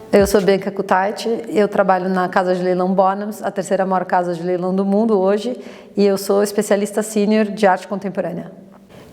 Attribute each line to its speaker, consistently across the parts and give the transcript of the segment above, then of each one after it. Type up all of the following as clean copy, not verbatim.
Speaker 1: Eu sou Bianca Kutaiti, eu trabalho na Casa de Leilão Bonhams, a terceira maior casa de leilão do mundo hoje, e eu sou especialista sênior de arte contemporânea.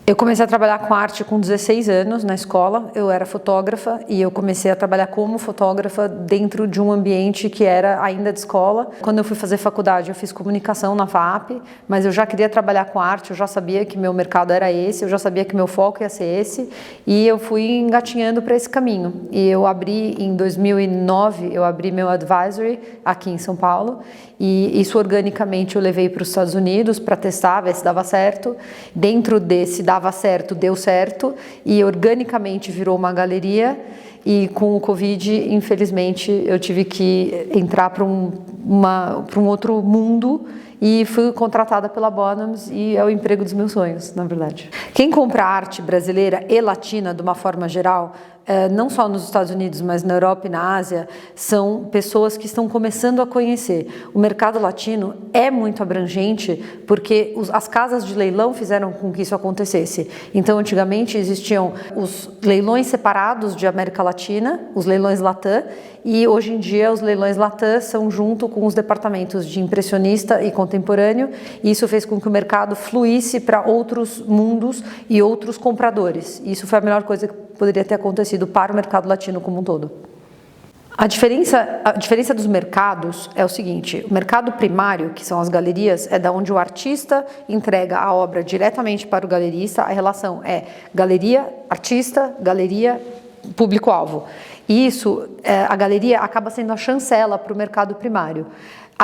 Speaker 1: Eu comecei a trabalhar com arte com 16 anos na escola, eu era fotógrafa e eu comecei a trabalhar como fotógrafa dentro de um ambiente que era ainda de escola. Quando eu fui fazer faculdade eu fiz comunicação na FAAP, mas eu já queria trabalhar com arte, eu já sabia que meu mercado era esse, eu já sabia que meu foco ia ser esse e eu fui engatinhando para esse caminho. E eu abri em 2009, eu abri meu advisory aqui em São Paulo e isso organicamente eu levei para os Estados Unidos para testar, ver se dava certo. Dentro desse dava certo, deu certo e organicamente virou uma galeria e com o Covid, infelizmente, eu tive que entrar para um outro mundo e fui contratada pela Bonhams e é o emprego dos meus sonhos, na verdade. Quem compra arte brasileira e latina de uma forma geral, não só nos Estados Unidos, mas na Europa e na Ásia, são pessoas que estão começando a conhecer. O mercado latino é muito abrangente porque as casas de leilão fizeram com que isso acontecesse. Então, antigamente existiam os leilões separados de América Latina, os leilões Latam, e hoje em dia os leilões Latam são junto com os departamentos de impressionista e contemporâneo, e isso fez com que o mercado fluísse para outros mundos e outros compradores. Isso foi a melhor coisa que poderia ter acontecido para o mercado latino como um todo. A diferença dos mercados é o seguinte: o mercado primário, que são as galerias, é da onde o artista entrega a obra diretamente para o galerista. A relação é galeria, artista, galeria, público-alvo. E isso, a galeria acaba sendo a chancela para o mercado primário.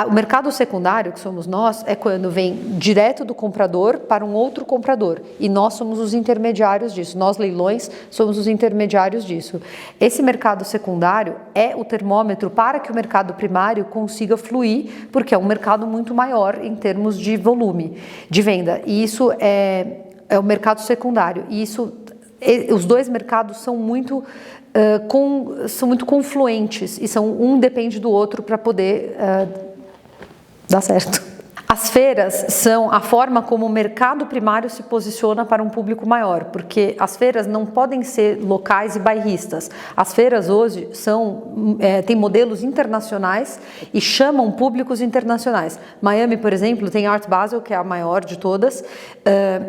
Speaker 1: O mercado secundário, que somos nós, é quando vem direto do comprador para um outro comprador. E nós somos os intermediários disso. Nós, leilões, somos os intermediários disso. Esse mercado secundário é o termômetro para que o mercado primário consiga fluir, porque é um mercado muito maior em termos de volume de venda. E isso é o mercado secundário. E isso, os dois mercados são muito confluentes e um depende do outro para poder dar certo. As feiras são a forma como o mercado primário se posiciona para um público maior, porque as feiras não podem ser locais e bairristas. As feiras hoje têm modelos internacionais e chamam públicos internacionais. Miami, por exemplo, tem a Art Basel, que é a maior de todas,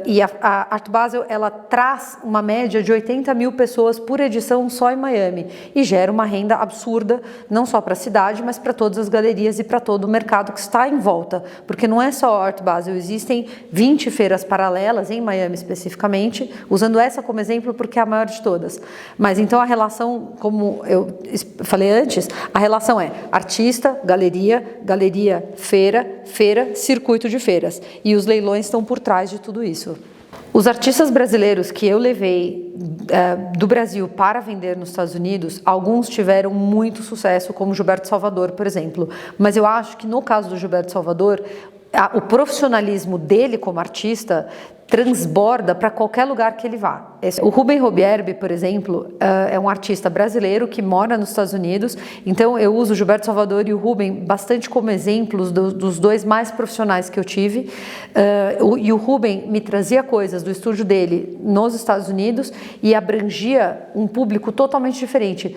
Speaker 1: e a Art Basel ela traz uma média de 80 mil pessoas por edição só em Miami e gera uma renda absurda, não só para a cidade, mas para todas as galerias e para todo o mercado que está em volta, porque não é só a Art Basel, existem 20 feiras paralelas, em Miami especificamente, usando essa como exemplo porque é a maior de todas. Mas então a relação, como eu falei antes, a relação é artista, galeria, galeria, feira, feira, circuito de feiras. E os leilões estão por trás de tudo isso. Os artistas brasileiros que eu levei do Brasil para vender nos Estados Unidos, alguns tiveram muito sucesso, como Gilberto Salvador, por exemplo. Mas eu acho que no caso do Gilberto Salvador, o profissionalismo dele como artista transborda para qualquer lugar que ele vá. O Rubem Robierbe, por exemplo, é um artista brasileiro que mora nos Estados Unidos, então eu uso o Gilberto Salvador e o Rubem bastante como exemplos dos dois mais profissionais que eu tive, e o Rubem me trazia coisas do estúdio dele nos Estados Unidos e abrangia um público totalmente diferente.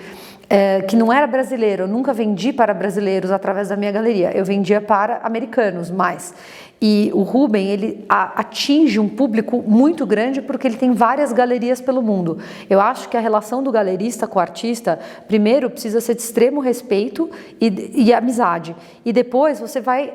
Speaker 1: Que não era brasileiro, eu nunca vendi para brasileiros através da minha galeria, eu vendia para americanos mais. E o Rubem, ele atinge um público muito grande porque ele tem várias galerias pelo mundo. Eu acho que a relação do galerista com o artista, primeiro precisa ser de extremo respeito e amizade. E depois você vai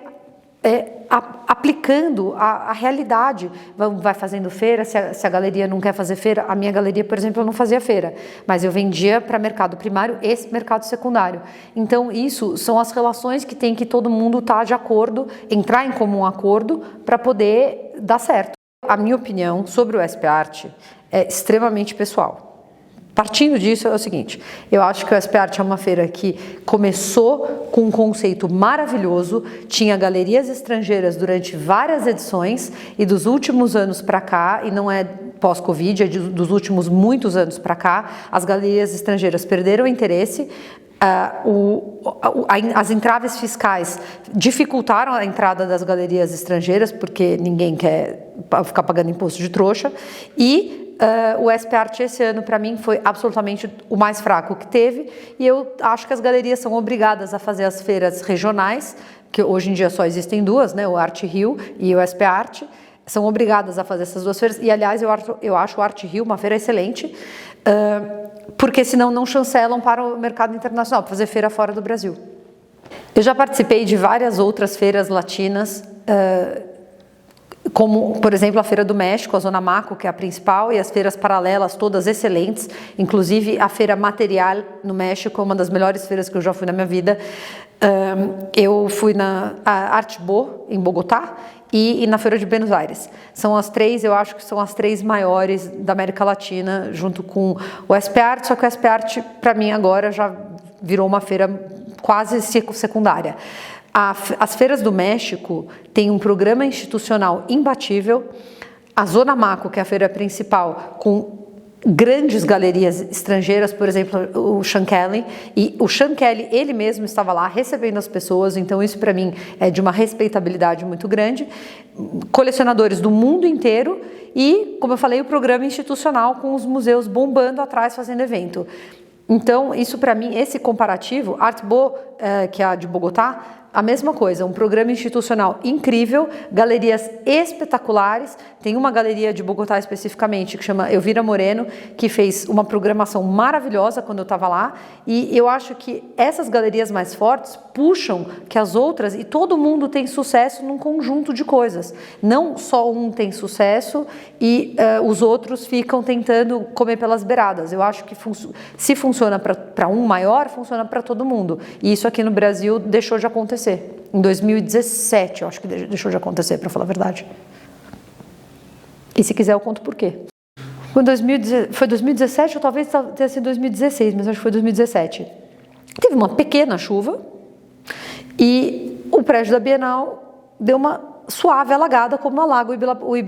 Speaker 1: aplicando a realidade, vai fazendo feira, se a galeria não quer fazer feira, a minha galeria, por exemplo, eu não fazia feira, mas eu vendia para mercado primário e mercado secundário. Então isso são as relações que tem que todo mundo estar de acordo, entrar em comum acordo para poder dar certo. A minha opinião sobre o SP Art é extremamente pessoal. Partindo disso é o seguinte, eu acho que o SP Art é uma feira que começou com um conceito maravilhoso, tinha galerias estrangeiras durante várias edições e dos últimos anos para cá, e não é pós-Covid, é dos últimos muitos anos para cá, as galerias estrangeiras perderam o interesse, as entraves fiscais dificultaram a entrada das galerias estrangeiras, porque ninguém quer ficar pagando imposto de trouxa, e o SP Art esse ano, para mim, foi absolutamente o mais fraco que teve, e eu acho que as galerias são obrigadas a fazer as feiras regionais, que hoje em dia só existem duas, né, o Art Rio e o SP Art, são obrigadas a fazer essas duas feiras, e aliás eu acho o Art Rio uma feira excelente, porque senão não chancelam para o mercado internacional, para fazer feira fora do Brasil. Eu já participei de várias outras feiras latinas, como, por exemplo, a Feira do México, a Zona Maco, que é a principal, e as feiras paralelas, todas excelentes, inclusive a Feira Material no México, é uma das melhores feiras que eu já fui na minha vida. Eu fui na Artbo, em Bogotá, e na Feira de Buenos Aires. São as três, eu acho que são as três maiores da América Latina, junto com o SP Art, só que o SP Art, para mim, agora já virou uma feira quase secundária. As feiras do México têm um programa institucional imbatível. A Zona Maco, que é a feira principal, com grandes galerias estrangeiras, por exemplo, o Sean Kelly, e o Sean Kelly, ele mesmo estava lá recebendo as pessoas, então isso para mim é de uma respeitabilidade muito grande. Colecionadores do mundo inteiro e, como eu falei, o programa institucional com os museus bombando atrás fazendo evento. Então, isso para mim, esse comparativo, Artbo, que é a de Bogotá, a mesma coisa, um programa institucional incrível, galerias espetaculares. Tem uma galeria de Bogotá especificamente que chama Elvira Moreno, que fez uma programação maravilhosa quando eu estava lá, e eu acho que essas galerias mais fortes puxam que as outras, e todo mundo tem sucesso num conjunto de coisas. Não só um tem sucesso e os outros ficam tentando comer pelas beiradas. Eu acho que se funciona para um maior, funciona para todo mundo. E isso aqui no Brasil deixou de acontecer. Em 2017, eu acho que deixou de acontecer, para falar a verdade. E se quiser eu conto por quê. Foi 2017 ou talvez tenha sido 2016, mas acho que foi 2017. Teve uma pequena chuva e o prédio da Bienal deu uma suave alagada, como alaga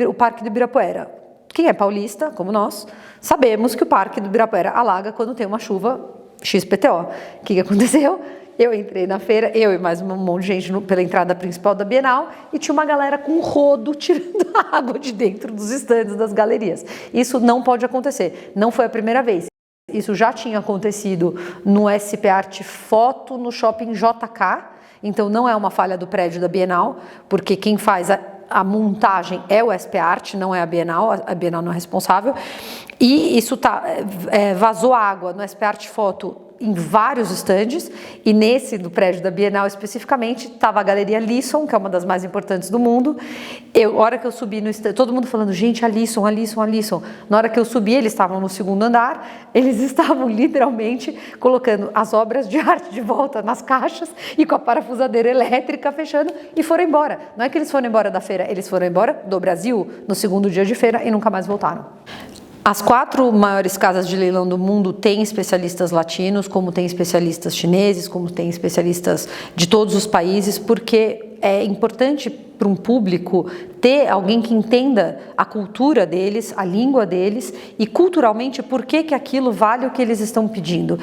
Speaker 1: o Parque do Ibirapuera. Quem é paulista, como nós, sabemos que o Parque do Ibirapuera alaga quando tem uma chuva XPTO. O que aconteceu? Eu entrei na feira, eu e mais um monte de gente pela entrada principal da Bienal, e tinha uma galera com rodo tirando a água de dentro dos estandes das galerias. Isso não pode acontecer, não foi a primeira vez. Isso já tinha acontecido no SP Art Foto, no Shopping JK, então não é uma falha do prédio da Bienal, porque quem faz a montagem é o SP Art, não é a Bienal não é responsável, e isso vazou água no SP Art Foto em vários estandes, e nesse do prédio da Bienal especificamente estava a Galeria Lisson, que é uma das mais importantes do mundo. A hora que eu subi no estande, todo mundo falando, gente, a Lisson. Na hora que eu subi, eles estavam no segundo andar, eles estavam literalmente colocando as obras de arte de volta nas caixas e com a parafusadeira elétrica fechando, e foram embora. Não é que eles foram embora da feira, eles foram embora do Brasil no segundo dia de feira e nunca mais voltaram. As 4 maiores casas de leilão do mundo têm especialistas latinos, como tem especialistas chineses, como tem especialistas de todos os países, porque é importante para um público ter alguém que entenda a cultura deles, a língua deles e culturalmente por que aquilo vale o que eles estão pedindo.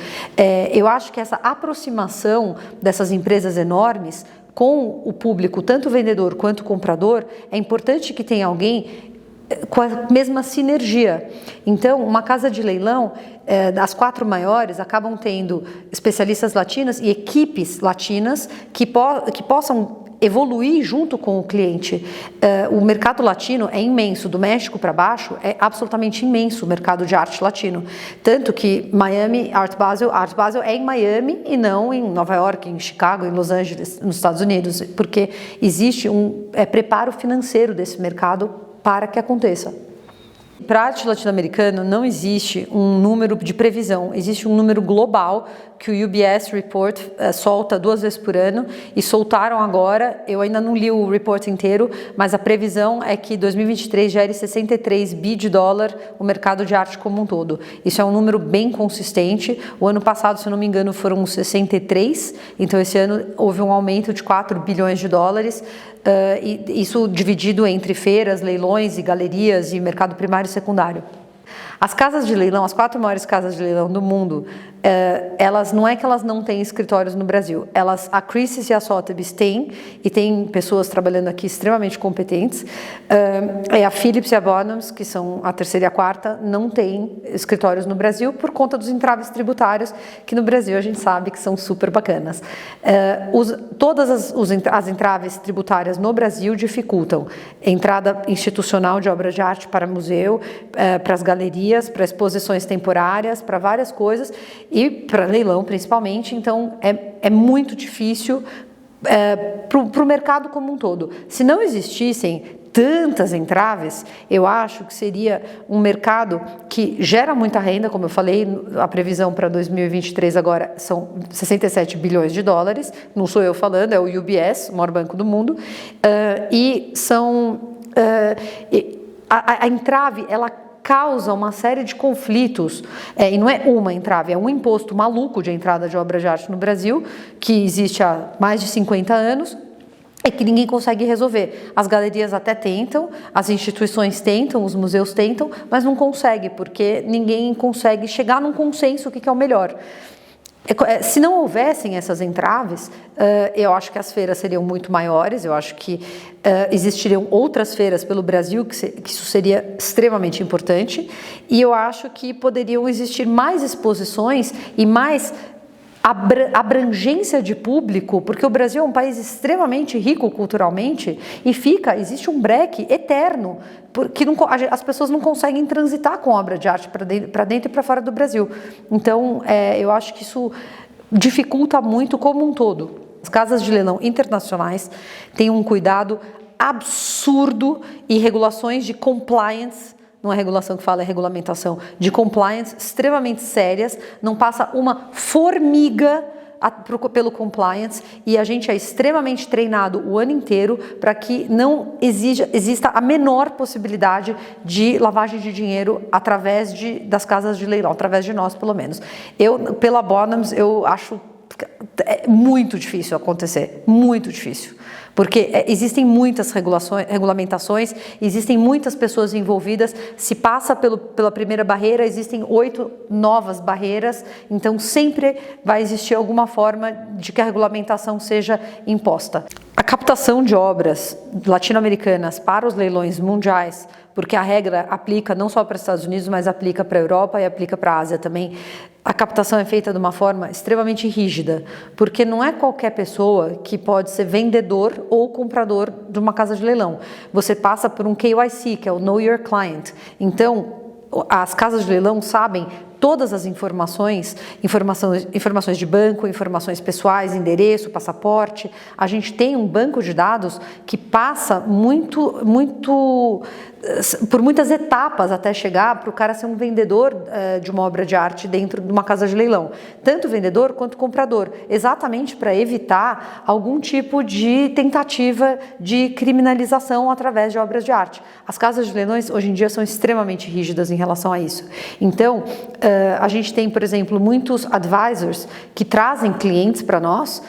Speaker 1: Eu acho que essa aproximação dessas empresas enormes com o público, tanto o vendedor quanto o comprador, é importante que tenha alguém com a mesma sinergia. Então, uma casa de leilão, as 4 maiores, acabam tendo especialistas latinas e equipes latinas que possam evoluir junto com o cliente. O mercado latino é imenso, do México para baixo é absolutamente imenso o mercado de arte latino. Tanto que Miami, Art Basel é em Miami e não em Nova York, em Chicago, em Los Angeles, nos Estados Unidos, porque existe um preparo financeiro desse mercado para que aconteça. Para a arte latino-americana não existe um número de previsão, existe um número global que o UBS Report solta 2 vezes por ano, e soltaram agora, eu ainda não li o report inteiro, mas a previsão é que 2023 gere 63 bi de dólar o mercado de arte como um todo. Isso é um número bem consistente. O ano passado, se eu não me engano, foram 63, então esse ano houve um aumento de 4 bilhões de dólares, e isso dividido entre feiras, leilões e galerias e mercado primário e secundário. As casas de leilão, as 4 maiores casas de leilão do mundo, elas não é que elas não têm escritórios no Brasil, a Christie's e a Sotheby's têm, e tem pessoas trabalhando aqui extremamente competentes. A Phillips e a Bonhams, que são a terceira e a quarta, não têm escritórios no Brasil por conta dos entraves tributários, que no Brasil a gente sabe que são super bacanas. Todas as entraves tributárias no Brasil dificultam entrada institucional de obras de arte para museu, para as galerias, para exposições temporárias, para várias coisas, e para leilão principalmente. Então é muito difícil para o mercado como um todo. Se não existissem tantas entraves, eu acho que seria um mercado que gera muita renda, como eu falei, a previsão para 2023 agora são 67 bilhões de dólares, não sou eu falando, é o UBS, o maior banco do mundo, a entrave, ela causa uma série de conflitos, e não é uma entrave, é um imposto maluco de entrada de obras de arte no Brasil, que existe há mais de 50 anos, e que ninguém consegue resolver. As galerias até tentam, as instituições tentam, os museus tentam, mas não consegue, porque ninguém consegue chegar num consenso o que é o melhor. Se não houvessem essas entraves, eu acho que as feiras seriam muito maiores, eu acho que existiriam outras feiras pelo Brasil, que isso seria extremamente importante, e eu acho que poderiam existir mais exposições e mais abrangência de público, porque o Brasil é um país extremamente rico culturalmente e existe um breque eterno, porque as pessoas não conseguem transitar com obra de arte para dentro e para fora do Brasil. Então, eu acho que isso dificulta muito como um todo. As casas de leilão internacionais têm um cuidado absurdo e regulações de compliance, não é regulação que fala, é regulamentação, de compliance extremamente sérias, não passa uma formiga pelo compliance, e a gente é extremamente treinado o ano inteiro para que não exista a menor possibilidade de lavagem de dinheiro através das casas de leilão, através de nós, pelo menos. Pela Bonhams, eu acho muito difícil acontecer, muito difícil. Porque existem muitas regulamentações, existem muitas pessoas envolvidas, se passa pela primeira barreira, existem 8 novas barreiras, então sempre vai existir alguma forma de que a regulamentação seja imposta. A captação de obras latino-americanas para os leilões mundiais, porque a regra aplica não só para os Estados Unidos, mas aplica para a Europa e aplica para a Ásia também. A captação é feita de uma forma extremamente rígida, porque não é qualquer pessoa que pode ser vendedor ou comprador de uma casa de leilão. Você passa por um KYC, que é o Know Your Client. Então, as casas de leilão sabem todas as informações de banco, informações pessoais, endereço, passaporte. A gente tem um banco de dados que passa por muitas etapas até chegar para o cara ser um vendedor de uma obra de arte dentro de uma casa de leilão. Tanto vendedor quanto comprador, exatamente para evitar algum tipo de tentativa de criminalização através de obras de arte. As casas de leilões hoje em dia são extremamente rígidas em relação a isso. Então, a gente tem, por exemplo, muitos advisors que trazem clientes para nós,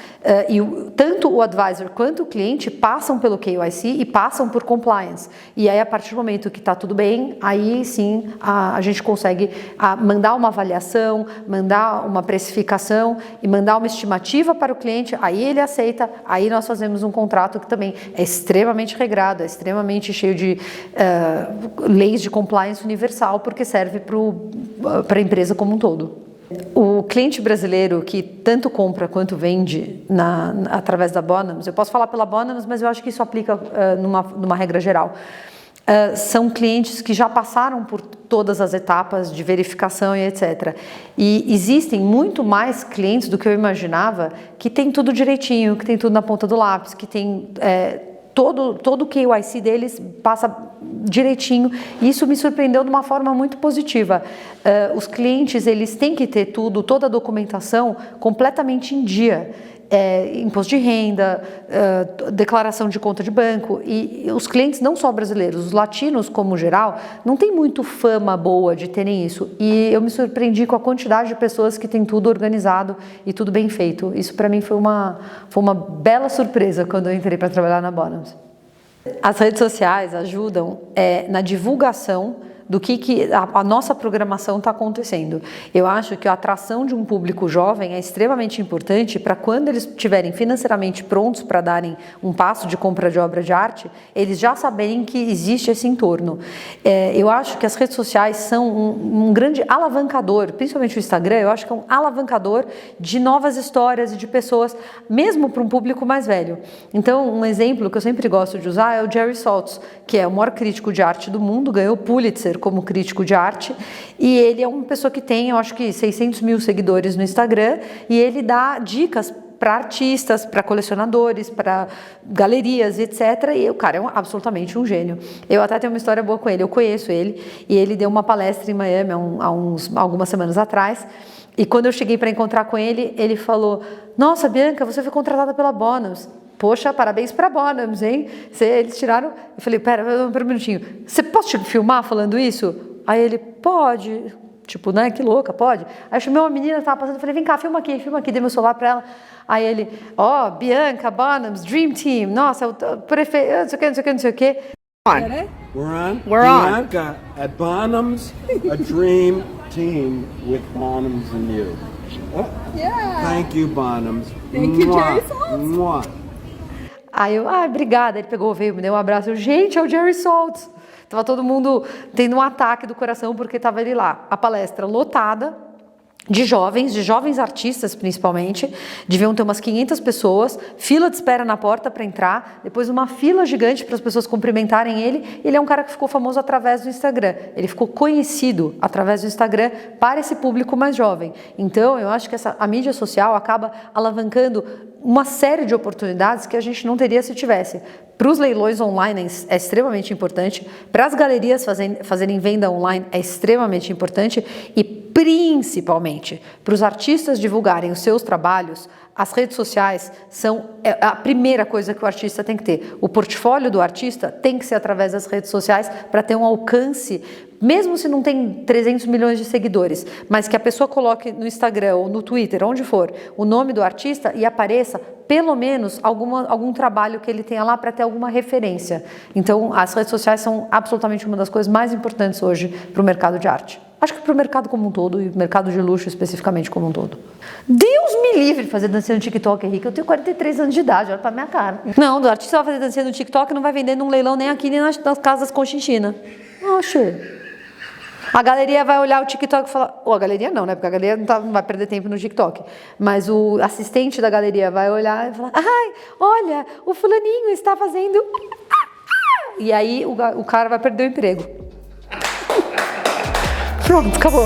Speaker 1: e tanto o advisor quanto o cliente passam pelo KYC e passam por compliance. E aí, a partir do momento que está tudo bem, aí sim a gente consegue mandar uma avaliação, mandar uma precificação e mandar uma estimativa para o cliente, aí ele aceita, aí nós fazemos um contrato que também é extremamente regrado, é extremamente cheio de leis de compliance universal, porque serve para a empresa como um todo. O cliente brasileiro que tanto compra quanto vende através da Bonhams, eu posso falar pela Bonhams, mas eu acho que isso aplica numa regra geral. São clientes que já passaram por todas as etapas de verificação e etc. E existem muito mais clientes do que eu imaginava que tem tudo direitinho, que tem tudo na ponta do lápis, que tem todo o KYC deles passa direitinho, e isso me surpreendeu de uma forma muito positiva. Os clientes, eles têm que ter toda a documentação completamente em dia. Imposto de renda, declaração de conta de banco, e os clientes não só brasileiros, os latinos como geral, não tem muito fama boa de terem isso, e eu me surpreendi com a quantidade de pessoas que têm tudo organizado e tudo bem feito. Isso para mim foi uma bela surpresa quando eu entrei para trabalhar na Bonhams. As redes sociais ajudam na divulgação do que a nossa programação está acontecendo. Eu acho que a atração de um público jovem é extremamente importante para quando eles estiverem financeiramente prontos para darem um passo de compra de obra de arte, eles já saberem que existe esse entorno. Eu acho que as redes sociais são um grande alavancador, principalmente o Instagram, eu acho que é um alavancador de novas histórias e de pessoas, mesmo para um público mais velho. Então, um exemplo que eu sempre gosto de usar é o Jerry Saltz, que é o maior crítico de arte do mundo, ganhou o Pulitzer como crítico de arte, e ele é uma pessoa que tem, eu acho que 600 mil seguidores no Instagram, e ele dá dicas para artistas, para colecionadores, para galerias, etc. E o cara é absolutamente um gênio. Eu até tenho uma história boa com ele, eu conheço ele, e ele deu uma palestra em Miami algumas semanas atrás, e quando eu cheguei para encontrar com ele, ele falou: "Nossa, Bianca, você foi contratada pela Bonhams. Poxa, parabéns para a Bonhams, hein? Eles tiraram..." Eu falei: pera um minutinho, você pode te filmar falando isso? Aí ele: pode. Tipo, né, que louca, pode? Aí eu chamei uma menina que tava passando, falei: vem cá, filma aqui, dei meu celular para ela. Aí ele: Bianca, Bonhams, Dream Team, nossa, o prefeito, não sei o que.
Speaker 2: We're on. Bianca at Bonhams, a dream team with Bonhams and you. Oh, yeah. Thank you, Bonhams.
Speaker 3: Thank you, Jerry Saltz.
Speaker 1: Aí eu: obrigada. Ele pegou, veio, me deu um abraço. Gente, é o Jerry Saltz. Tava todo mundo tendo um ataque do coração porque tava ele lá. A palestra lotada de jovens artistas principalmente, deviam ter umas 500 pessoas, fila de espera na porta para entrar, depois uma fila gigante para as pessoas cumprimentarem ele. Ele é um cara que ficou famoso através do Instagram, ele ficou conhecido através do Instagram para esse público mais jovem. Então eu acho que a mídia social acaba alavancando uma série de oportunidades que a gente não teria se tivesse. Para os leilões online é extremamente importante, para as galerias fazerem venda online é extremamente importante, e principalmente para os artistas divulgarem os seus trabalhos. As redes sociais são a primeira coisa que o artista tem que ter. O portfólio do artista tem que ser através das redes sociais para ter um alcance, mesmo se não tem 300 milhões de seguidores, mas que a pessoa coloque no Instagram ou no Twitter, onde for, o nome do artista e apareça pelo menos algum trabalho que ele tenha lá para ter alguma referência. Então, as redes sociais são absolutamente uma das coisas mais importantes hoje para o mercado de arte. Acho que para o mercado como um todo, e o mercado de luxo especificamente como um todo. Deus me livre de fazer dancinha no TikTok, Henrique. Eu tenho 43 anos de idade, olha pra minha cara. Não, o artista vai fazer dancinha no TikTok, não vai vender num leilão nem aqui, nem nas casas Conchinchina. Oxe. A galeria vai olhar o TikTok e falar... Ou a galeria não, né? Porque a galeria não vai perder tempo no TikTok. Mas o assistente da galeria vai olhar e falar: ai, olha, o fulaninho está fazendo... E aí o cara vai perder o emprego. Pronto, acabou.